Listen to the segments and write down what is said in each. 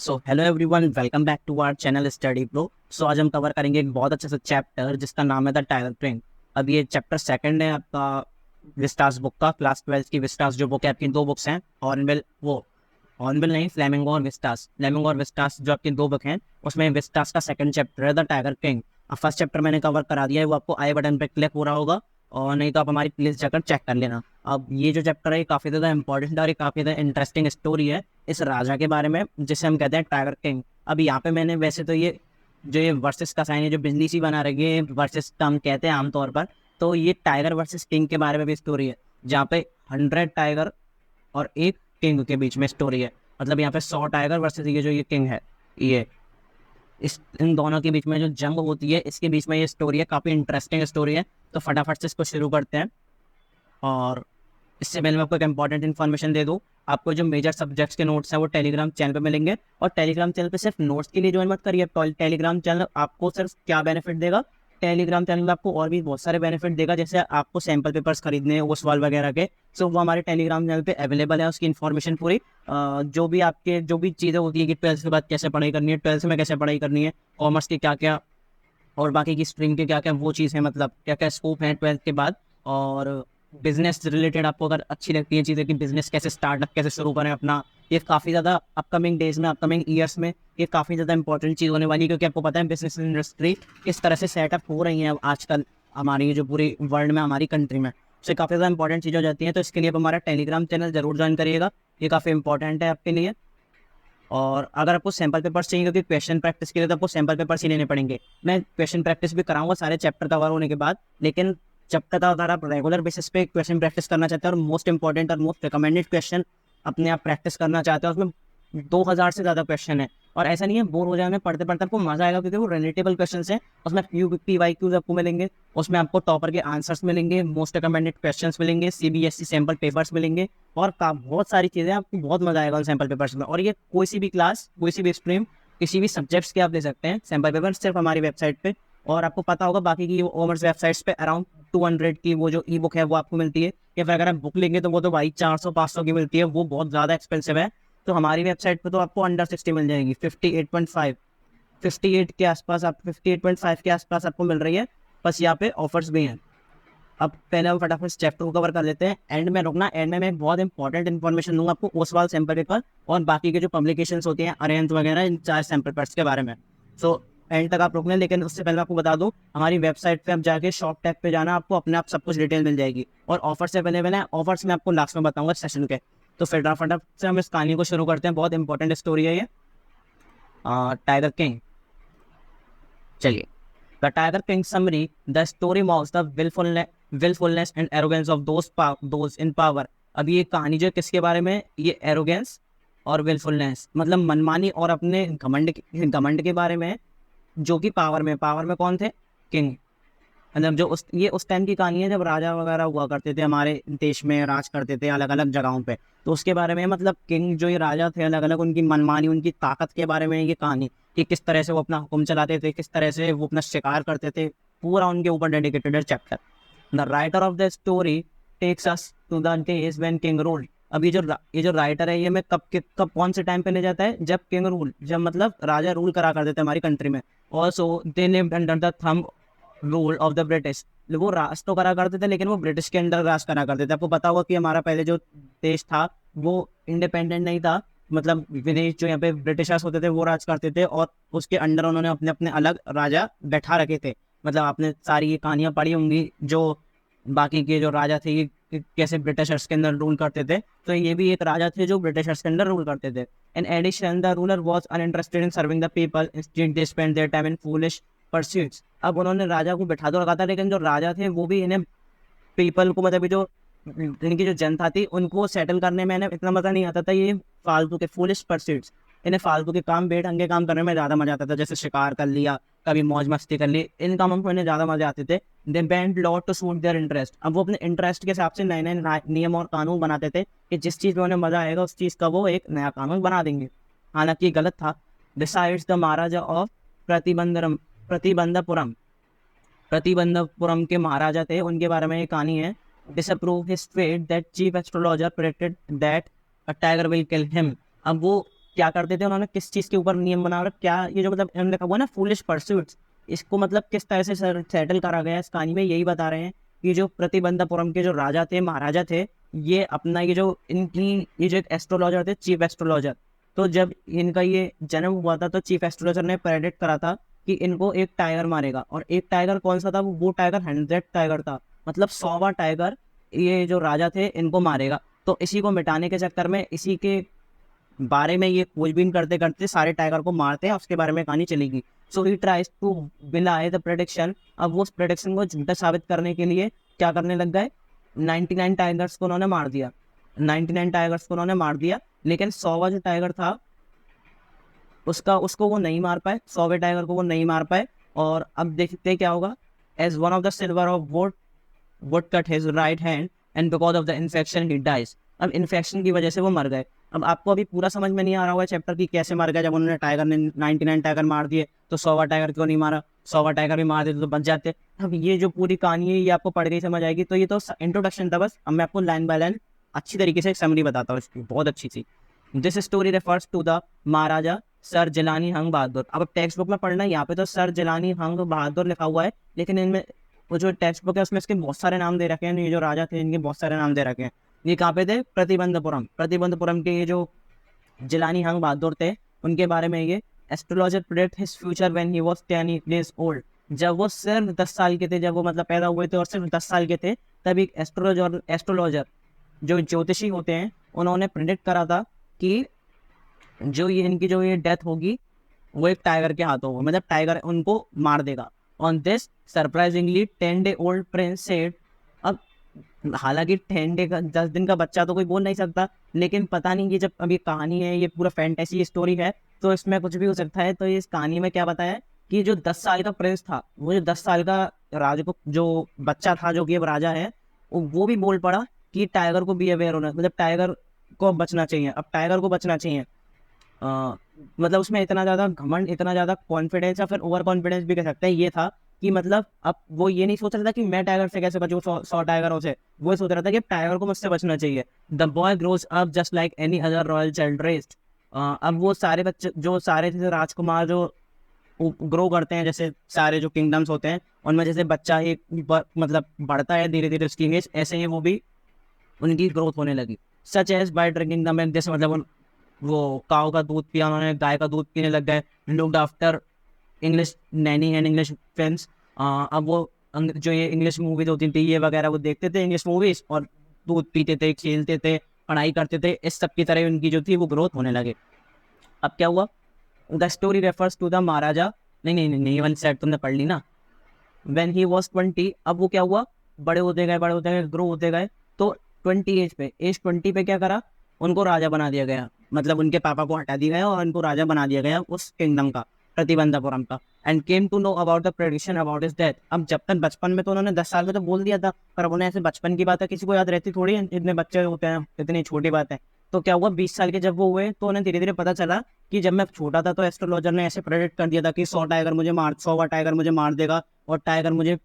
So hello everyone, welcome back to our channel study pro. So आज हम cover करेंगे एक बहुत अच्छा सा चैप्टर जिसका नाम है द टाइगर किंग। अब ये चैप्टर सेकंड है आपका विस्टास बुक का। क्लास 12 की विस्टास जो बुक है, आपकी दो बुक्स हैं, हॉर्नबिल हॉर्नबिल नहीं, फ्लेमिंगो और विस्टास। फ्लेमिंगो और विस्टास जो आपकी दो बुक हैं, उसमें विस्टास का सेकंड चैप्टर है द टाइगर किंग। अब फर्स्ट चैप्टर मैंने कवर करा दिया है, वो आपको आई बटन पे क्लिक हो रहा होगा, और नहीं तो आप हमारी प्लेलिस्ट जाकर चेक कर लेना। अब ये जो चैप्टर है ये काफ़ी ज़्यादा इंपॉर्टेंट है और ये काफ़ी ज़्यादा इंटरेस्टिंग स्टोरी है इस राजा के बारे में जिसे हम कहते हैं टाइगर किंग। अब यहाँ पे मैंने वैसे तो ये जो ये वर्सेस का साइन है, जो बिजली सी बना रही है, वर्सेस का हम कहते हैं आमतौर पर, तो ये टाइगर वर्सेस किंग के बारे में भी स्टोरी है, जहाँ पे 100 टाइगर और एक किंग के बीच में स्टोरी है। मतलब यहाँ पे 100 टाइगर वर्सेस ये जो ये किंग है, ये इस इन दोनों के बीच में जो जंग होती है, इसके बीच में ये स्टोरी है। काफ़ी इंटरेस्टिंग स्टोरी है, तो फटाफट से इसको शुरू करते हैं। और इससे पहले मैं आपको एक इंपॉर्टेंट इन्फॉर्मेशन दे दूं। आपको जो मेजर सब्जेक्ट्स के नोट्स हैं वो टेलीग्राम चैनल पे मिलेंगे, और टेलीग्राम चैनल पे सिर्फ नोट्स के लिए ज्वाइन मत करिए। टेलीग्राम चैनल आपको सिर्फ क्या बेनिफिट देगा, टेलीग्राम चैनल आपको और भी बहुत सारे बेनिफिट देगा, जैसे आपको सैम्पल पेपर्स खरीदने हैं, ओसवाल वगैरह के, सो वो हमारे टेलीग्राम चैनल पे अवेलेबल है। उसकी इन्फॉर्मेशन पूरी जो भी चीज़ें होती है कि 12th के बाद कैसे पढ़ाई करनी है, 12th में कैसे पढ़ाई करनी है, कॉमर्स के क्या क्या और बाकी की स्ट्रीम के क्या क्या वो चीज़ है, मतलब क्या क्या स्कोप है 12th के बाद। और बिजनेस रिलेटेड आपको अगर अच्छी लगती है चीज़ें कि बिजनेस कैसे स्टार्टअप कैसे शुरू करें अपना, ये काफ़ी ज़्यादा अपकमिंग डेज में, अपकमिंग ईयर्स में ये काफ़ी ज़्यादा इंपॉर्टेंट चीज़ होने वाली है, क्योंकि आपको पता है बिजनेस इंडस्ट्री किस तरह से सेटअप हो रही है अब आजकल हमारी जो पूरी वर्ल्ड में, हमारी कंट्री में, उससे काफ़ी ज़्यादा इंपॉर्टेंट चीज़ हो जाती है। तो इसके लिए आप हमारा टेलीग्राम चैनल जरूर ज्वाइन करिएगा, ये काफ़ी इंपॉर्टेंट है आपके लिए। और अगर आपको सैम्पल पेपर्स चाहिए, क्योंकि क्वेश्चन प्रैक्टिस के लिए तो आपको सैम्पल पेपर्स ही लेने पड़ेंगे, मैं क्वेश्चन प्रैक्टिस भी कराऊंगा सारे चैप्टर कवर होने के बाद। लेकिन जब तक अगर आप रेगुलर बेसिस पे क्वेश्चन प्रैक्टिस करना चाहते हैं और मोस्ट इंपॉर्टेंट और मोस्ट रिकमेंडेड क्वेश्चन अपने आप प्रैक्टिस करना चाहते हैं, उसमें 2000 से ज़्यादा क्वेश्चन है, और ऐसा नहीं है बोर हो जाएंगे पढ़ते पढ़ते, आपको मजा आएगा, क्योंकि वो रिलेटेबल क्वेश्चन है। उसमें PYQs आपको मिलेंगे, उसमें आपको टॉपर के आंसर्स मिलेंगे, मोस्ट रिकमेंडेड क्वेश्चंस मिलेंगे, CBSE सैम्पल पेपर्स मिलेंगे, और बहुत सारी चीज़ें, आपको बहुत मजा आएगा उन सैम्पल पेपर्स में। और ये कोई सी भी क्लास, कोई सी भी स्ट्रीम, किसी भी सब्जेक्ट्स के आप ले सकते हैं सैम्पल पेपर सिर्फ हमारी वेबसाइट पे। और आपको पता होगा बाकी की कॉमर्स वेबसाइट्स पे अराउंड 200 की वो जो ई बुक है वो आपको मिलती है, या फिर अगर आप बुक लेंगे तो वो तो भाई 400-500 की मिलती है, वो बहुत ज़्यादा एक्सपेंसिव है। तो हमारी वेबसाइट पे तो आपको अंडर 60 मिल जाएगी, 58.5, 58 के आसपास, आप 58.5 के आसपास आपको मिल रही है। बस यहाँ पे ऑफर्स भी हैं। अब पहले हम फटाफट चैप्टर को कवर कर लेते हैं, एंड में रुकना, एंड में मैं एक बहुत इंपॉर्टेंट इन्फॉर्मेशन दूंगा आपको ओसवाल सैम्पल पेपर और बाकी के जो पब्लिकेशंस होती हैं अरिहंत वगैरह, इन 4 सैम्पल पेपर्स के बारे में। सो एंड तक आप रुकने, लेकिन उससे पहले आपको बता दूं, हमारी वेबसाइट पे आप जाके शॉप टैब पे जाना, आपको अपने आप सब कुछ डिटेल मिल जाएगी, और ऑफर्स अवेलेबल है। ऑफर्स मैं आपको लास्ट में बताऊंगा सेशन के। तो फटाफट से हम इस कहानी को शुरू करते हैं, बहुत इंपॉर्टेंट स्टोरी है ये टाइगर किंग। चलिए, the tiger king summary, the story मॉक्स the willfulness and arrogance of those in power. अब ये कहानी जो किसके बारे में, ये एरोगेंस और विलफुलनेस, मतलब मनमानी और अपने घमंड के बारे में है, जो कि पावर में कौन थे, किंग। मतलब जो उस टाइम की कहानी है जब राजा वगैरह हुआ करते थे हमारे देश में, राज करते थे अलग अलग जगहों पे, तो उसके बारे में, मतलब किंग जो ये राजा थे अलग अलग, उनकी मनमानी, उनकी ताकत के बारे में ये कहानी, कि किस तरह से वो अपना हुक्म चलाते थे, किस तरह से वो अपना शिकार करते थे, पूरा उनके ऊपर डेडिकेटेड है chapter. The writer of the story takes us to the days when king ruled. अब ये जो राइटर है, ये मैं कब कौन से टाइम पे ले जाता है, जब किंग रूल, जब मतलब राजा रूल करा करते थे हमारी कंट्री में। Also they lived under the thumb rule of the British. वो राज तो करा करते थे, लेकिन वो ब्रिटिश के अंडर राज करा करते थे। आपको पता होगा कि हमारा पहले जो देश था वो इंडिपेंडेंट नहीं था, मतलब विदेश जो यहाँ पे ब्रिटिशर्स होते थे वो राज करते थे, और उसके अंडर उन्होंने अपने अपने अलग राजा बैठा रखे थे। मतलब आपने सारी ये कहानियां पढ़ी होंगी, जो बाकी के जो राजा थे ये कैसे ब्रिटिशर्स के अंदर रूल करते थे, तो ये भी एक राजा थे जो ब्रिटिशर्स के अंदर रूल करते थे। In addition the ruler was uninterested in serving the people, instead they spend their time in foolish pursuits. अब उन्होंने राजा को बैठा तो रखा था, लेकिन जो राजा थे वो भी इन्हें पीपल को, मतलब जो इनकी जो जनता थी उनको सेटल करने में इन्हें इतना मजा नहीं आता था। ये फालतू के फूलिश परस्यूट्स, इन्हें फालतू के काम, बेढंगे काम करने में ज़्यादा मजा आता था, जैसे शिकार कर लिया, कभी मौज मस्ती कर ली, इन कामों में इन्हें ज़्यादा मजे आते थे। They bend law to suit their interest. अब वो अपने इंटरेस्ट के हिसाब से नए नए नियम और कानून बनाते थे, कि जिस चीज़ में उन्हें मजा आएगा उस चीज़ का वो एक नया कानून बना देंगे, हालांकि गलत था। डिसाइड्स द महाराजा ऑफ प्रतिबंधरम प्रतिबंधपुरम, प्रतिबंधपुरम के महाराजा थे, उनके बारे में ये कहानी है। Disapprove his fate that chief astrologer predicted that a tiger will kill him. अब वो क्या करते थे उन्होंने, किस चीज़ के ऊपर नियम बना रखा, क्या ये जो मतलब इन्होंने कहा ना फूलिश परस्यूट्स, इसको मतलब किस तरह से सेटल करा गया इस कहानी में, यही बता रहे हैं कि जो प्रतिबंधपुरम के जो राजा थे, महाराजा थे, ये अपना ये जो इनकी ये जो एक एस्ट्रोलॉजर थे, चीफ एस्ट्रोलॉजर, तो जब इनका ये जन्म हुआ था तो चीफ एस्ट्रोलॉजर ने प्रेडिक्ट करा था कि इनको एक टाइगर मारेगा। और एक टाइगर कौन सा था, वो टाइगर 100 टाइगर था, मतलब 100वां टाइगर ये जो राजा थे इनको मारेगा। तो इसी को मिटाने के चक्कर में, इसी के बारे में ये खोजबीन करते करते सारे टाइगर को मारते हैं, उसके बारे में कहानी चलेगी। सो ही ट्राइज टू बिलाई द प्रेडिक्शन। अब वो उस प्रेडिक्शन को झूठा साबित करने के लिए क्या करने लग गए, 99 टाइगर्स को उन्होंने मार दिया, 99 टाइगर्स को उन्होंने मार दिया, लेकिन 100वां जो टाइगर था उसको वो नहीं मार पाए, 100वें टाइगर को वो नहीं मार पाए। और अब देखते क्या होगा, as one of the silver of wood cut his right hand and because of the infection he dies. अब इन्फेक्शन की वजह से वो मर गए। अब आपको अभी पूरा समझ में नहीं आ रहा होगा चैप्टर की कैसे मर गया, जब उन्होंने टाइगर ने 99 टाइगर मार दिए तो 100वां टाइगर क्यों नहीं मारा, 100वां टाइगर भी मार देते तो बच जाते। अब ये जो पूरी कहानी है ये आपको पढ़ के ही समझ आएगी। तो ये तो इंट्रोडक्शन था बस, अब मैं आपको लाइन बाय लाइन अच्छी तरीके से समरी बताता हूँ इसकी, बहुत अच्छी सी। This story refers to the maharaja sir Jilani Jung Bahadur. अब टेक्स्ट बुक में पढ़ना है, यहाँ पे तो सर जिलानी हंग बहादुर लिखा हुआ है, लेकिन इनमें वो जो टेक्स्ट बुक है उसमें इसके बहुत सारे नाम दे रखे हैं, ये जो राजा थे इनके बहुत सारे नाम दे रखे हैं। ये कहाँ पे थे, प्रतिबंधपुरम के ये जो जिलानी हंग बहादुर थे उनके बारे में ये astrologer predict his future when he was 10 years old. जब वो सिर्फ 10 साल के थे, जब वो मतलब पैदा हुए थे और सिर्फ 10 साल के थे, तब एक एस्ट्रोलॉजर जो ज्योतिषी होते हैं उन्होंने प्रेडिक्ट करा था कि जो ये इनकी जो ये डेथ होगी वो एक टाइगर के हाथों होगी, मतलब टाइगर उनको मार देगा। On this surprisingly 10 day old Prince said. अब हालांकि 10 डे का 10 दिन का बच्चा तो कोई बोल नहीं सकता, लेकिन पता नहीं, ये जब अभी कहानी है ये पूरा फैंटेसी स्टोरी है तो इसमें कुछ भी हो सकता है। तो इस कहानी में क्या बताया कि जो 10 साल का प्रिंस था, वो जो 10 साल का राजा को जो बच्चा था जो कि अब राजा है, वो भी बोल पड़ा कि टाइगर को भी अवेयर होना, मतलब टाइगर को बचना चाहिए, अब टाइगर को बचना चाहिए। मतलब उसमें इतना ज़्यादा घमंड, इतना ज़्यादा कॉन्फिडेंस या फिर ओवर कॉन्फिडेंस भी कह सकते हैं ये था कि मतलब अब वो ये नहीं सोच रहा था कि मैं टाइगर से कैसे बचूं, 100 टाइगरों से, वो सोच रहा था कि टाइगर को मुझसे बचना चाहिए। The boy grows up just like any other royal child raised. अब वो सारे बच्चे जो सारे जैसे राजकुमार जो ग्रो करते हैं, जैसे सारे जो किंगडम्स होते हैं उनमें जैसे बच्चा एक मतलब बढ़ता है धीरे धीरे उसकी इमेज, ऐसे ही वो भी उनकी ग्रोथ होने लगी। Such as by drinking the milk, जैसे मतलब वो काऊ का दूध पिया उन्होंने, गाय का दूध पीने लग गए। Looked after English Naini and English friends. अब वो जो ये इंग्लिश मूवीज होती थी ये वगैरह वो देखते थे इंग्लिश मूवीज, और दूध पीते थे, खेलते थे, पढ़ाई करते थे, इस सब की तरह उनकी जो थी वो ग्रोथ होने लगे। अब क्या हुआ, the story refers to the maharaja, नहीं ये वाली साइड तुमने पढ़ ली ना। व्हेन ही वाज 20, अब वो क्या हुआ, बड़े होते गए, ग्रो होते गए, तो 20 एज 20 पे क्या करा, उनको राजा बना दिया गया, मतलब उनके पापा को हटा दिया गया और उनको राजा बना दिया गया उस किंगडम का, प्रतिबंधपुरम का। And came to know about the prediction about his death. अब जब तक बचपन में तो उन्होंने 10 साल में तो बोल दिया था, पर अब उन्हें ऐसे बचपन की बात है किसी को याद रहती थोड़ी है, इतने बच्चे होते हैं, इतनी छोटी बात है। तो क्या हुआ, 20 साल के जब वो हुए तो उन्हें धीरे धीरे पता चला कि जब मैं छोटा था तो एस्ट्रोलॉजर ने ऐसे प्रेडिक्ट कर दिया था कि 100वां टाइगर मुझे मार देगा और टाइगर मुझे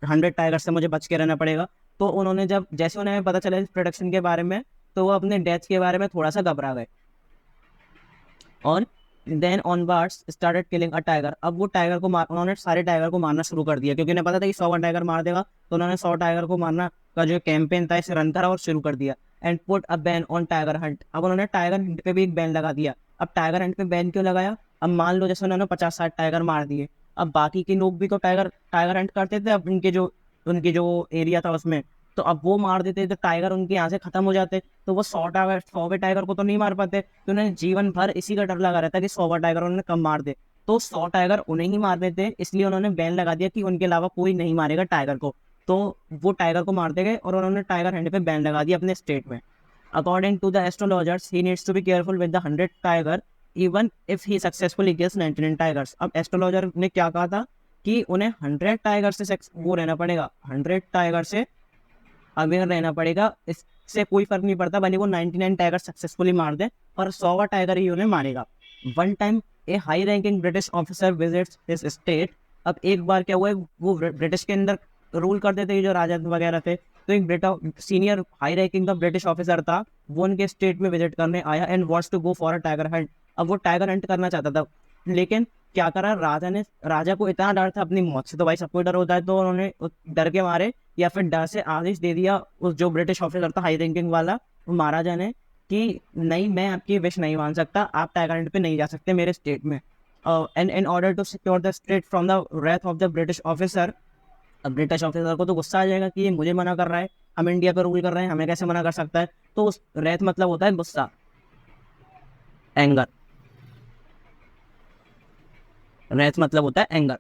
100 टाइगर से मुझे बच के रहना पड़ेगा। तो उन्होंने जब जैसे उन्हें पता चला इस प्रोडक्शन के बारे में, तो वो अपने डेथ के बारे में थोड़ा सा घबरा गए और then onwards started killing a tiger. अब वो टाइगर को उन्होंने सारे टाइगर को मारना शुरू कर दिया, क्योंकि उन्हें पता था कि 100वां टाइगर मार देगा, तो उन्होंने 100 टाइगर को मारना का जो कैंपेन था इसे रन करा और शुरू कर दिया। And put a ban on tiger hunt. अब उन्होंने टाइगर हंट पे भी एक बैन लगा दिया। अब टाइगर हंट पे बैन क्यों लगाया, अब मान लो जैसे उन्होंने 50-60 टाइगर मार दिए, अब बाकी के लोग भी तो टाइगर हंट करते थे, अब उनके जो एरिया था उसमें, तो अब वो मार देते तो टाइगर उनके यहाँ से खत्म हो जाते, तो वो 100वें टाइगर को तो नहीं मार पाते, तो उन्हें जीवन भर इसी का डर लगा रहता कि 100वां टाइगर उन्होंने कब मार दे। तो 100 टाइगर उन्हें ही मार देते, इसलिए उन्होंने बैन लगा दिया कि उनके अलावा कोई नहीं मारेगा टाइगर को। तो वो टाइगर को मारते गए और उन्होंने टाइगर हंट पे बैन लगा दिया अपने स्टेट में। According to the astrologers he needs to be careful with the 100 tiger even if he successfully kills 99 tigers. अब एस्ट्रोलॉजर ने क्या कहा था कि उन्हें 100 टाइगर से वो रहना पड़ेगा, 100 टाइगर से अवेयर रहना पड़ेगा, इससे कोई फर्क नहीं पड़ता भले वो 99 टाइगर सक्सेसफुली मार दे, पर 100वां टाइगर ही उन्हें मारेगा। One time a high ranking British officer visits his state. अब एक बार क्या हुआ है, वो ब्रिटिश के अंदर रूल करते थे जो राजा वगैरह थे, तो एक सीनियर हाई रैंकिंग का ब्रिटिश ऑफिसर था, वो उनके स्टेट में विजिट करने आया and wants to go for a tiger hunt. अब वो टाइगर हंट करना चाहता था, लेकिन क्या करा राजा को इतना डर था अपनी मौत से, तो भाई सबको डर होता है, तो उन्होंने डर के मारे या फिर डर से आदेश दे दिया उस जो ब्रिटिश ऑफिसर था हाई रैंकिंग वाला महाराजा ने कि नहीं, मैं आपकी विश नहीं मान सकता, आप टाइगर हंट पे नहीं जा सकते मेरे स्टेट में। And in order to secure the state from the wrath of the British officer, अब ब्रिटिश ऑफिसर को तो गुस्सा आ जाएगा कि ये मुझे मना कर रहा है, हम इंडिया पर रूल कर रहे हैं, हमें कैसे मना कर सकता है। तो उस रेथ मतलब होता है गुस्सा, एंगर, रेथ मतलब होता है anger.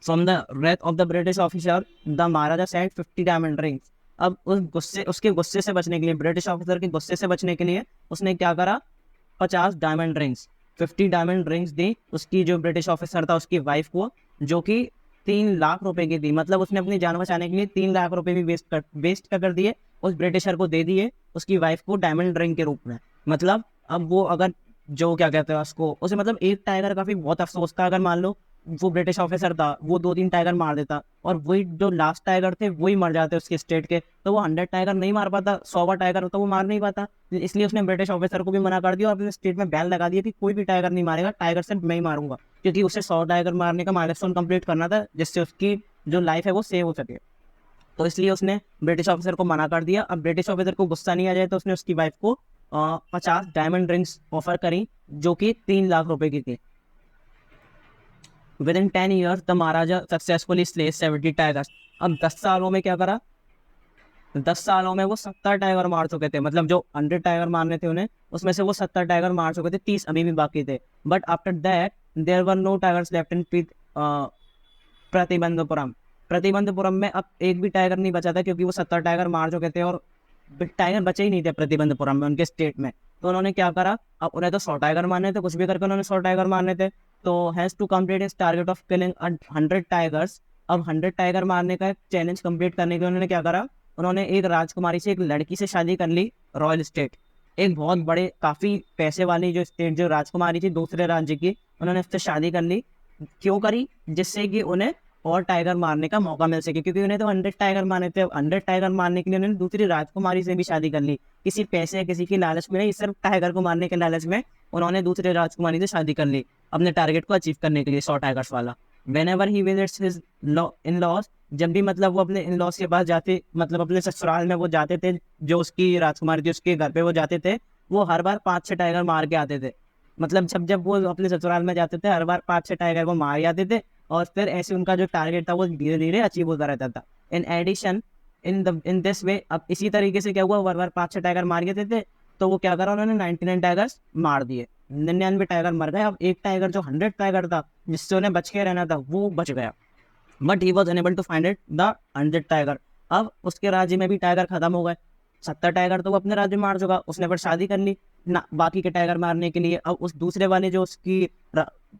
From the wrath of the British officer the maharaja sent 50 diamond rings. अब उसके गुस्से से बचने के लिए, ब्रिटिश ऑफिसर के गुस्से से बचने के लिए उसने क्या करा, 50 डायमंड रिंग्स, 50 डायमंड रिंग्स दी उसकी जो ब्रिटिश ऑफिसर था उसकी वाइफ को, जो कि 3 लाख रुपए की थी। मतलब उसने अपनी जान बचाने के लिए 3 लाख रुपए भी वेस्ट कर दिए, उस ब्रिटिशर को दे दिए उसकी वाइफ को डायमंड रिंग के रूप में। मतलब अब वो अगर जो क्या कहते हैं उसको, उसे मतलब एक टाइगर का भी बहुत अफसोस था, अगर मान लो वो ब्रिटिश ऑफिसर था, वो 2-3 टाइगर मार देता और वही जो लास्ट टाइगर थे वही मर जाते उसके स्टेट के, तो वो 100 टाइगर नहीं मार पाता, 100वां टाइगर होता वो मार नहीं पाता। इसलिए उसने ब्रिटिश ऑफिसर को भी मना कर दिया और अपने स्टेट में बैन लगा दिया कि कोई भी टाइगर नहीं मारेगा, टाइगर सिर्फ मैं ही मारूंगा, क्योंकि उसे 100 टाइगर मारने का माइलस्टोन कंप्लीट करना था, जिससे उसकी जो लाइफ है वो सेव हो सके। तो इसलिए उसने ब्रिटिश ऑफिसर को मना कर दिया। अब ब्रिटिश ऑफिसर को गुस्सा नहीं आ जाए तो उसने उसकी वाइफ को 50 डायमंड रिंग्स ऑफर करी, जो कि 3 लाख रुपए की थी। With in 10 years the Maharaja successfully slay 70 tigers. अब 10 सालों में क्या करा, 10 सालों में वो 70 टाइगर मार चुके थे। मतलब जो 100 टाइगर मारने थे उन्हें, उसमें से वो 70 टाइगर मार चुके थे, 30 अभी भी बाकी थे। But after that there were no tigers left in Pratibandhapuram. Pratibandhapuram में अब एक भी टाइगर नहीं बचा था, क्योंकि वो 70 टाइगर मार चुके थे और टाइगर बचे ही नहीं थे प्रतिबंधपुरम में उनके स्टेट में। तो उन्होंने क्या करा, अब उन्हें तो 100 टाइगर मारने थे, कुछ भी करके उन्होंने 100 टाइगर मारने थे। तो हैज टू कंप्लीट इस टारगेट ऑफ किलिंग 100 टाइगर्स। अब 100 टाइगर मारने का एक चैलेंज कंप्लीट करने के उन्होंने क्या करा, उन्होंने एक राजकुमारी से, एक लड़की से शादी कर ली, रॉयल स्टेट, एक बहुत बड़े काफी पैसे वाली जो स्टेट जो राजकुमारी थी दूसरे राज्य की, उन्होंने उससे शादी कर ली। क्यों करी, जिससे कि उन्हें और टाइगर मारने का मौका मिल सके, क्योंकि उन्हें तो 100 टाइगर मारने थे। 100 टाइगर मारने के लिए उन्होंने दूसरी राजकुमारी से भी शादी कर ली, किसी पैसे किसी की लालच में नहीं, सिर्फ टाइगर को मारने के लालच में उन्होंने दूसरे राजकुमारी से शादी कर ली अपने टारगेट को अचीव करने के लिए, 100 टाइगर्स वाला। Whenever he visits his in-laws, जब भी मतलब वो अपने इन-लॉज के पास जाते, मतलब अपने ससुराल में वो जाते थे, जो उसकी राजकुमारी थी उसके घर पे वो जाते थे, वो हर बार 5-6 टाइगर मार के आते थे। मतलब जब जब वो अपने ससुराल में जाते थे हर बार 5-6 टाइगर को मार आते थे, और फिर ऐसे उनका जो टारगेट था वो धीरे धीरे अचीव होता रहता था। In addition in this way, अब इसी तरीके से क्या हुआ, हर बार 5-6 टाइगर मार के थे, तो वो क्या करा, उन्होंने 99 टाइगर्स मार दिए, 99 टाइगर मर गए। अब एक टाइगर जो 100 टाइगर था जिससे उन्हें बच के रहना था वो बच गया, but he was unable to find it the 100 tiger. अब उसके राज्य में भी टाइगर खत्म हो गए, 70 टाइगर तो वो अपने राज्य में मार चुका, उसने फिर शादी कर ली ना बाकी के टाइगर मारने के लिए। अब उस दूसरे वाले जो उसकी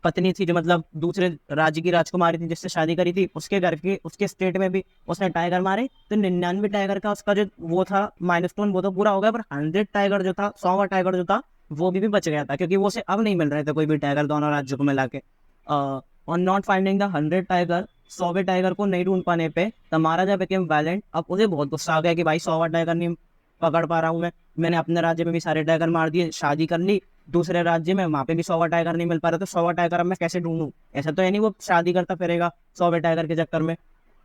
पत्नी थी, जो मतलब दूसरे राज्य की राजकुमारी थी जिससे शादी करी थी, उसके घर के उसके स्टेट में भी उसने टाइगर मारे, तो 99 टाइगर का उसका जो वो था माइलस्टोन वो तो पूरा हो गया, पर 100 टाइगर जो था, 100वां टाइगर जो था वो भी बच गया था, क्योंकि वो उसे अब नहीं मिल रहे थे कोई भी टाइगर दोनों राज्यों को मिला के। On not finding the 100 tiger, 100वें टाइगर को नहीं ढूंढ पाने पे द महाराजा बिकेम वायलेंट। अब उसे बहुत गुस्सा आ गया कि भाई 100वां टाइगर नहीं पकड़ पा रहा हूँ मैंने अपने राज्य में भी सारे टाइगर मार दिए, शादी कर ली दूसरे राज्य में, वहाँ पे भी 100वां टाइगर नहीं मिल पा रहा, तो 100वां टाइगर अब मैं कैसे ढूंढूं। ऐसा तो है नहीं वो शादी करता फिरेगा 100वें टाइगर के चक्कर में,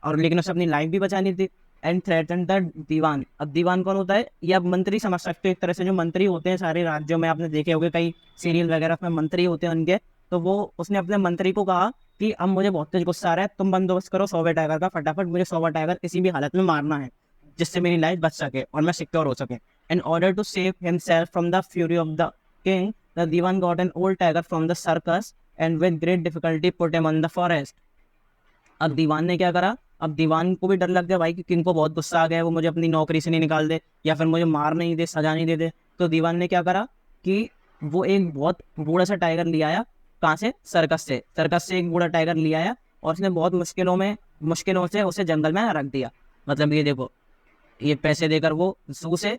और लेकिन उसे अपनी लाइफ भी बचानी थी। एंड थ्रेटन द दीवान। अब दीवान कौन होता है, या मंत्री समझ सकते हो एक तरह से, जो मंत्री होते हैं सारे राज्यों में, आपने देखे होंगे कई सीरियल वगैरह में मंत्री होते हैं उनके। तो वो उसने अपने मंत्री को कहा कि अब मुझे बहुत तेज गुस्सा आ रहा है, तुम बंदोबस्त करो 100वें टाइगर का, फटाफट मुझे 100वां टाइगर किसी भी हालत में मारना है, जिससे मेरी लाइफ बच सके और मैं सिक्योर हो सके। In order to save himself from the fury of the king, the Diwan got an old tiger from the circus and with great difficulty put him on the forest. अब दीवान ने क्या करा, अब दीवान को भी डर लग गया भाई कि किंग को बहुत गुस्सा आ गया है, वो मुझे अपनी नौकरी से नहीं निकाल दे या फिर मुझे मार नहीं दे, सजा नहीं दे दे। तो दीवान ने क्या करा कि वो एक बहुत बूढ़ा सा टाइगर ले आया, कहाँ से, सर्कस से एक बूढ़ा टाइगर ले आया, और उसने बहुत मुश्किलों से उसे जंगल में रख दिया। मतलब ये देखो, ये पैसे देकर वो जू से,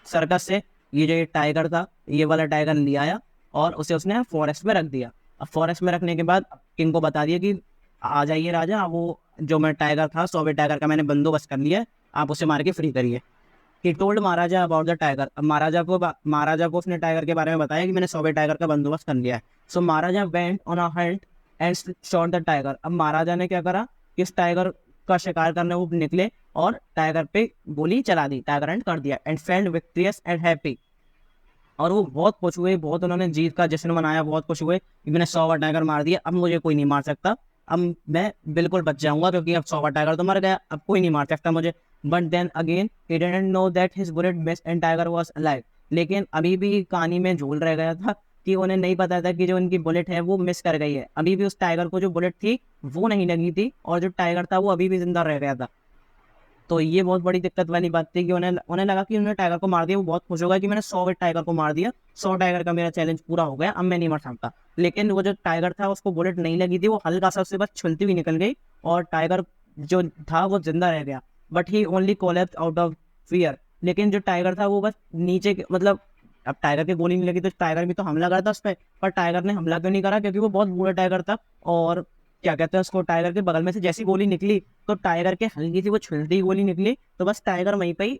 सर्कस से, ये जो ये टाइगर था ये वाला टाइगर ले आया और उसे उसने फॉरेस्ट में रख दिया। अब फॉरेस्ट में रखने के बाद किंग को बता दिया कि आ जाइए राजा, वो जो मैं टाइगर था 100वें टाइगर का मैंने बंदोबस्त कर लिया है, आप उसे मार के फ्री करिए। He told Maharaja about the tiger. अब महाराजा को उसने टाइगर के बारे में बताया कि मैंने 100 टाइगर का बंदोबस्त कर लिया है। So maharaja went on a hunt and shot the tiger. अब महाराजा ने क्या करा कि इस टाइगर का शिकार करने वो निकले और टाइगर पे गोली चला दी, टाइगर हंट कर दिया, एंड फेल्ड विक्ट्रियस एंड हैप्पी। और वो बहुत खुश हुए, बहुत उन्होंने जीत का जश्न मनाया, बहुत खुश हुए कि मैंने 100 टाइगर मार दिया, अब मुझे कोई नहीं मार सकता, अब मैं बिल्कुल बच जाऊंगा क्योंकि अब 100 टाइगर तो मर गया, अब कोई नहीं मार सकता मुझे। But then again he didn't know that his bullet missed and tiger was alive. लेकिन अभी भी कहानी में झूल रह गया था कि उन्हें नहीं पता था कि जो उनकी बुलेट है वो मिस कर गई है। अभी भी उस टाइगर को जो बुलेट थी वो नहीं लगी थी और जो टाइगर था वो अभी भी जिंदा रह गया था। तो ये बहुत बड़ी दिक्कत वाली बात थी कि उन्हें उन्हें लगा कि उन्होंने टाइगर को मार दिया, वो बहुत खुश होगा कि मैंने 100 टाइगर को मार दिया, 100 टाइगर का मेरा चैलेंज पूरा हो गया, अब मैं नहीं मर सकता। लेकिन वो जो टाइगर था उसको बुलेट नहीं लगी थी, वो हल्का सा उससे बस छुलती हुई निकल गई और टाइगर जो था वो जिंदा रह गया। But he only collapse out of fear. लेकिन जो टाइगर था वो बस नीचे मतलब अब टाइगर की गोली नहीं लगी तो टाइगर भी तो हमला करता उस पर टाइगर ने हमला क्यों नहीं करा, क्योंकि वो बहुत बूढ़ा टाइगर था। और क्या कहते हैं उसको, टाइगर के बगल में से जैसी गोली निकली तो टाइगर के हल्की सी वो छुलती गोली निकली तो बस टाइगर वहीं पे ही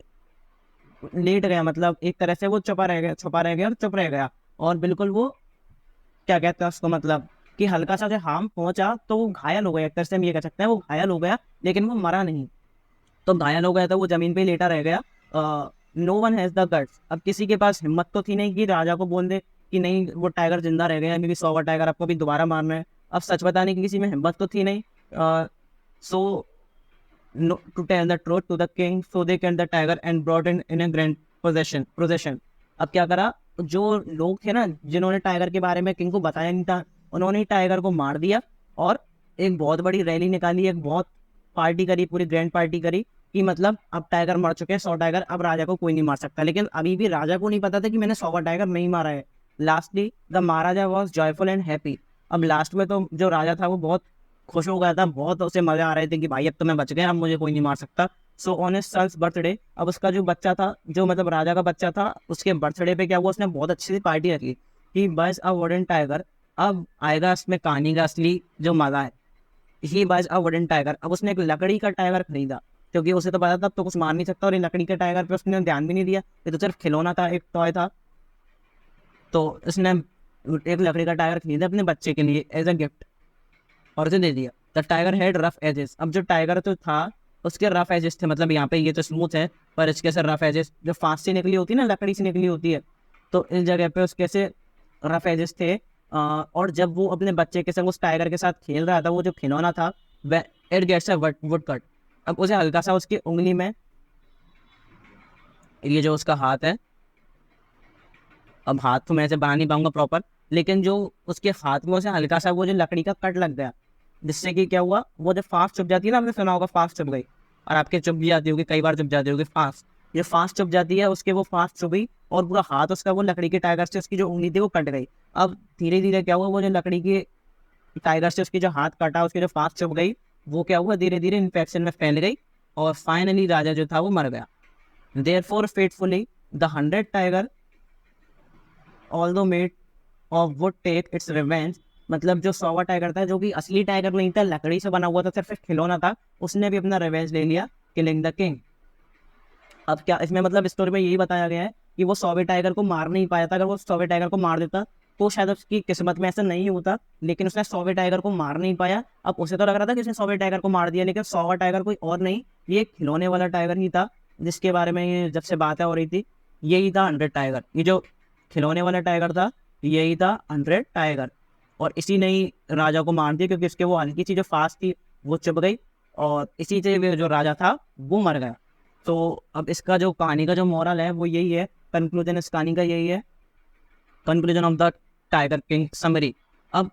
लेट गया, मतलब एक तरह से वो छुपा रह गया और चुप रह गया। और बिल्कुल वो क्या कहते हैं उसको, मतलब कि हल्का सा जो हार्म पहुंचा तो वो घायल हो गया, एक तरह से हम ये कह सकते हैं वो घायल हो गया, लेकिन वो मरा नहीं। तो घायल हो गया था, वो जमीन पे लेटा रह गया। No one has the guts. अब किसी के पास हिम्मत तो थी नहीं कि राजा को बोल दे कि नहीं वो टाइगर जिंदा रह गया, क्योंकि 100 टाइगर आपको भी दोबारा मारना है। अब सच बताने की किसी में हिम्मत तो थी नहीं। So to tell the truth to the king so they can the tiger and brought in a grand possession. अब क्या करा, जो लोग थे ना जिन्होंने टाइगर के बारे में किंग को बताया नहीं था, उन्होंने टाइगर को मार दिया और एक बहुत बड़ी रैली निकाली, एक बहुत पार्टी करी, पूरी ग्रैंड पार्टी करी कि मतलब अब टाइगर मर चुके हैं 100 टाइगर, अब राजा को कोई नहीं मार सकता। लेकिन अभी भी राजा को नहीं पता था कि मैंने 100 टाइगर नहीं मारा है। Lastly the Maharaja was joyful and happy. अब लास्ट में तो जो राजा था वो बहुत खुश हो गया था, बहुत उसे मजा आ रहे थे कि भाई अब तो मैं बच गया, अब मुझे कोई नहीं मार सकता। So on his son's birthday, अब उसका जो बच्चा था, जो मतलब राजा का बच्चा था, उसके बर्थडे पे क्या हुआ, उसने बहुत अच्छी सी पार्टी रखी कि बस अ वुडन टाइगर। अब आएगा इसमें कहानी का असली जो मजा है। ही बाज अ वुडन टाइगर। अब उसने एक लकड़ी का टाइगर खरीदा क्योंकि उसे तो पता था अब तो कुछ मार नहीं सकता, और ये लकड़ी के टाइगर पे उसने ध्यान भी नहीं दिया, ये तो सिर्फ खिलौना था, एक टॉय था। तो उसने एक लकड़ी का टाइगर खरीदा अपने बच्चे के लिए एज अ गिफ्ट और उसे दे दिया। The tiger had rough edges. अब जो टाइगर तो था उसके रफ एजेस थे, मतलब यहाँ पे ये तो स्मूथ है पर इसके से रफ एजेस जो फांस से निकली होती है ना, लकड़ी से निकली होती है, तो इस जगह पे उसके से रफ एजेस थे। और जब वो अपने बच्चे के संग उस टाइगर के साथ खेल रहा था, वो जो खिलौना था वह it gets a wood cut. अब उसे हल्का सा उसकी उंगली में, ये जो उसका हाथ है, अब हाथ तो मैं ऐसे बना नहीं पाऊंगा प्रॉपर, लेकिन जो उसके हाथ में उसे हल्का सा वो जो लकड़ी का कट लग गया, जिससे कि क्या हुआ, वो जब फांस चुप जाती है ना, आपने सुना होगा फांस चुप गई, और आपके चुप भी जाती होगी, कई बार चुप जाती होगी फांस, ये फांस चुप जाती है, उसके वो फांस चुभी और पूरा हाथ उसका वो लकड़ी के टाइगर से उसकी जो उंगली थी वो कट गई। अब धीरे धीरे क्या हुआ, वो जो लकड़ी के टाइगर से उसकी जो हाथ काटा, उसकी जो फांस चुभ गई, वो क्या हुआ, धीरे धीरे इन्फेक्शन में फैल गई और फाइनली राजा जो था वो मर गया। Therefore fatefully the 100 tiger although made of wood take its revenge. मतलब जो 100वां टाइगर था, जो कि असली टाइगर नहीं था, लकड़ी से बना हुआ था, सिर्फ एक खिलौना था, उसने भी अपना रिवेंज ले लिया, किलिंग द किंग। अब क्या इसमें मतलब स्टोरी में यही बताया गया है कि वो 100वें टाइगर को मार नहीं पाया था, अगर वो 100वें टाइगर को मार देता तो शायद उसकी किस्मत में ऐसा नहीं होता, लेकिन उसने 100वें टाइगर को मार नहीं पाया। अब उसे तो लग रहा था कि उसने 100वें टाइगर को मार दिया, लेकिन 100वां टाइगर कोई और नहीं, ये एक खिलौने वाला टाइगर ही था, जिसके बारे में ये जब से बातें हो रही थी, यही था 100 टाइगर। ये जो खिलौने वाला टाइगर था यही था 100 टाइगर, और इसी ने ही राजा को मार दिया क्योंकि उसके वो हल्की सी जो फांस थी वो चुभ गई, और इसी से जो राजा था वो मर गया। तो अब इसका जो कहानी का जो मोरल है वो यही है, कंक्लूजन इस कहानी का यही है, conclusion of the tiger king summary. अब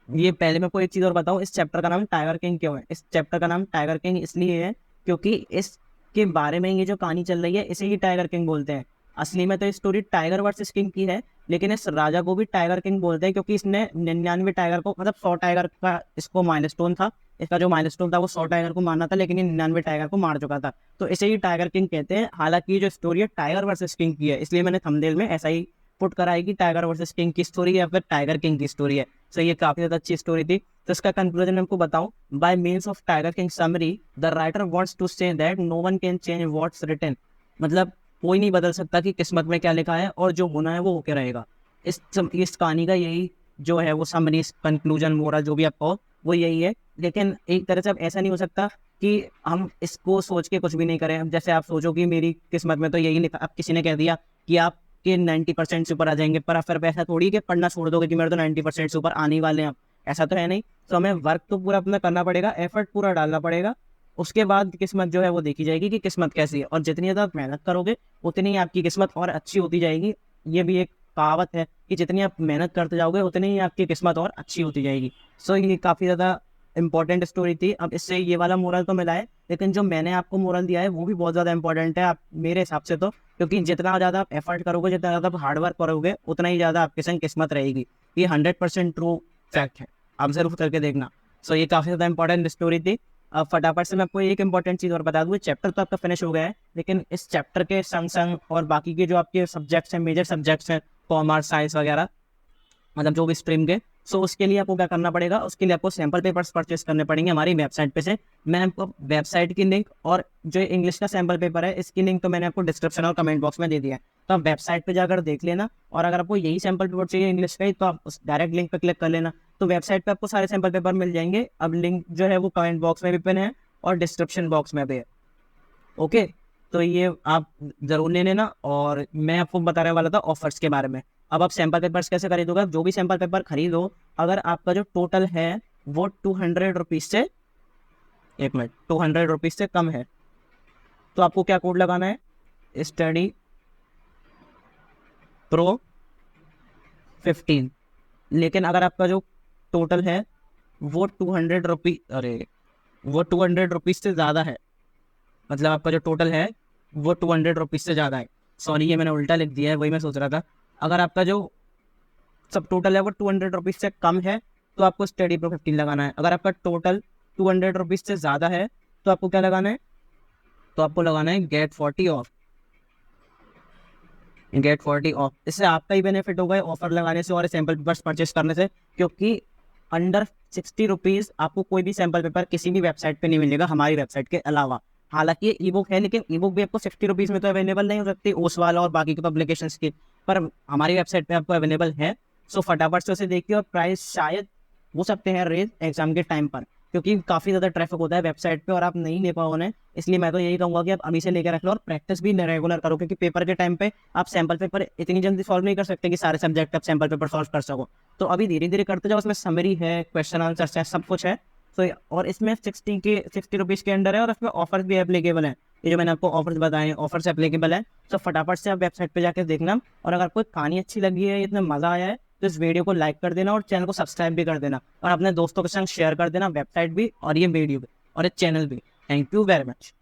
ये पहले मैं कोई एक चीज़ और बताऊं, इस चैप्टर का नाम टाइगर किंग क्यों है? इस चैप्टर का नाम टाइगर किंग इसलिए है क्योंकि इसके बारे में ये जो कहानी चल रही है इसे ही टाइगर किंग बोलते हैं। असली में तो स्टोरी टाइगर वर्सेस किंग की है, लेकिन इस राजा को भी टाइगर किंग बोलते हैं क्योंकि इसने 99 टाइगर को, मतलब 100 टाइगर का इसको माइलस्टोन था, इसका जो माइलस्टोन था वो 100 टाइगर को मारना था, लेकिन ये 99 टाइगर को मार चुका था, तो इसे ही टाइगर किंग कहते हैं। हालांकि ये जो स्टोरी है टाइगर वर्सेस किंग की है, इसलिए मैंने थंबनेल में ऐसा ही पुट कराई कि टाइगर वर्सेस किंग की स्टोरी या फिर टाइगर किंग की स्टोरी है। सो ये काफी ज्यादा अच्छी स्टोरी थी। तो इसका कंक्लूजन मैं आपको बताऊं, by means of tiger king summary the writer wants to say that no one can change what's written मतलब कोई नहीं बदल सकता कि किस्मत में क्या लिखा है, और जो होना है वो होके रहेगा। इस कहानी का यही जो है वो समरी, कंक्लूजन, मोरल जो भी आप कहो वो यही है। लेकिन एक तरह से अब ऐसा नहीं हो सकता कि हम इसको सोच के कुछ भी नहीं करें। हम जैसे आप सोचो कि मेरी किस्मत में तो यही लिखा, अब किसी ने कह दिया कि आप के 90% से ऊपर आ जाएंगे, पर फिर ऐसा थोड़ी कि पढ़ना छोड़ दोगे कि मेरे तो 90% से ऊपर आने ही वाले हैं, ऐसा तो है नहीं। तो हमें वर्क तो पूरा अपना करना पड़ेगा, एफर्ट पूरा डालना पड़ेगा। उसके बाद किस्मत जो है वो देखी जाएगी कि किस्मत कैसी है, और जितनी ज़्यादा आप मेहनत करोगे उतनी ही आपकी किस्मत और अच्छी होती जाएगी। ये भी एक कहावत है कि जितनी आप मेहनत करते जाओगे उतनी ही आपकी किस्मत और अच्छी होती जाएगी। सो ये काफ़ी ज़्यादा इंपॉर्टेंट स्टोरी थी। अब इससे ये वाला मोरल तो मिला है, लेकिन जो मैंने आपको मोरल दिया है वो भी बहुत ज़्यादा इंपॉर्टेंट है आप मेरे हिसाब से तो, क्योंकि जितना ज़्यादा आप एफर्ट करोगे, जितना ज़्यादा आप हार्डवर्क करोगे, उतना ही ज़्यादा आपके संग किस्मत रहेगी। ये 100% ट्रू फैक्ट है, आप ज़रूर करके देखना। सो ये काफ़ी ज़्यादा इंपॉर्टेंट स्टोरी थी। अब फटाफट से मैं आपको एक इंपॉर्टेंट चीज़ और बता दूँ, चैप्टर तो आपका फिनिश हो गया है, लेकिन इस चैप्टर के संग संग और बाकी के जो आपके सब्जेक्ट्स हैं, मेजर सब्जेक्ट्स हैं, कॉमर्स, साइंस वगैरह, मतलब जो भी स्ट्रीम के, सो उसके लिए आपको क्या करना पड़ेगा, उसके लिए आपको सैम्पल पेपर्स परचेस करने पड़ेंगे हमारी वेबसाइट पे से। मैं आपको वेबसाइट की लिंक और जो इंग्लिश का सैम्पल पेपर है इसकी लिंक तो मैंने आपको डिस्क्रिप्शन और कमेंट बॉक्स में दे दिया है, तो आप वेबसाइट पे जाकर देख लेना। और अगर आपको यही सैम्पल पेपर चाहिए इंग्लिश का ही, तो आप उस डायरेक्ट लिंक पे क्लिक कर लेना, तो वेबसाइट पे आपको सारे सैम्पल पेपर मिल जाएंगे। अब लिंक जो है वो कमेंट बॉक्स में भी पिन है और डिस्क्रिप्शन बॉक्स में भी है। ओके, तो ये आप जरूर ले लेना। और मैं आपको बताने वाला था ऑफर्स के बारे में। अब आप सैम्पल पेपर्स कैसे खरीदोगे, जो भी सैम्पल पेपर खरीदो, अगर आपका जो टोटल है वो 200 रुपीज़ से, 1 मिनट, 200 रुपीज़ से कम है, तो आपको क्या कोड लगाना है, स्टडी प्रो 15। लेकिन अगर आपका जो टोटल है वो 200 रुपीज़, अरे वो 200 रुपीज़ से ज़्यादा है, मतलब आपका जो टोटल है वो 200 रुपीज़ से ज़्यादा है, सॉरी ये मैंने उल्टा लिख दिया है, वही मैं सोच रहा था। अगर आपका जो सब टोटल है वो 200 रुपीज़ से कम है, तो आपको स्टडी प्रो 15 लगाना है। अगर आपका टोटल 200 रुपीज़ से ज़्यादा है, तो आपको क्या लगाना है, तो आपको लगाना है गेट 40 ऑफ। गेट 40 ऑफ, इससे आपका ही बेनिफिट होगा ऑफर लगाने से और सैम्पल पेपर्स परचेस करने से, क्योंकि अंडर 60 रुपीज़ आपको कोई भी सैम्पल पेपर किसी भी वेबसाइट पे नहीं मिलेगा हमारी वेबसाइट के अलावा। हालांकि ये ई बुक है, लेकिन ई बुक भी आपको 60 रुपीज़ में तो अवेलेबल नहीं हो सकती, ओसवाल और बाकी के पब्लिकेशंस की, पर हमारी वेबसाइट पे आपको अवेलेबल है। सो फटाफट से उसे देखिए, और प्राइस शायद हो सकते हैं रेज एग्जाम के टाइम पर, क्योंकि काफ़ी ज़्यादा ट्रैफिक होता है वेबसाइट पे और आप नहीं ले पाओ उन्हें। इसलिए मैं तो यही कहूँगा कि आप अभी से लेकर रख लो और प्रैक्टिस भी रेगुलर करो, क्योंकि पेपर के टाइम पे आप सैम्पल पेपर इतनी जल्दी सॉल्व नहीं कर सकते कि सारे सब्जेक्ट आप सैम्पल पेपर सॉल्व कर सको। तो अभी धीरे धीरे करते जाओ, उसमें समरी है, क्वेश्चन आंसर्स है, सब कुछ है। तो और इसमें 60 रुपीज़ के अंडर है, और इसमें ऑफर्स भी एप्लीकेबल है। ये जो मैंने आपको ऑफर्स बताए ऑफर्स एप्लीकेबल है। तो फटाफट से आप वेबसाइट पे जाकर देखना, और अगर कोई कहानी अच्छी लगी है, इतना मज़ा आया है, तो इस वीडियो को लाइक कर देना और चैनल को सब्सक्राइब भी कर देना, और अपने दोस्तों के संग शेयर कर देना, वेबसाइट भी और ये वीडियो भी और ये चैनल भी। Thank you very much.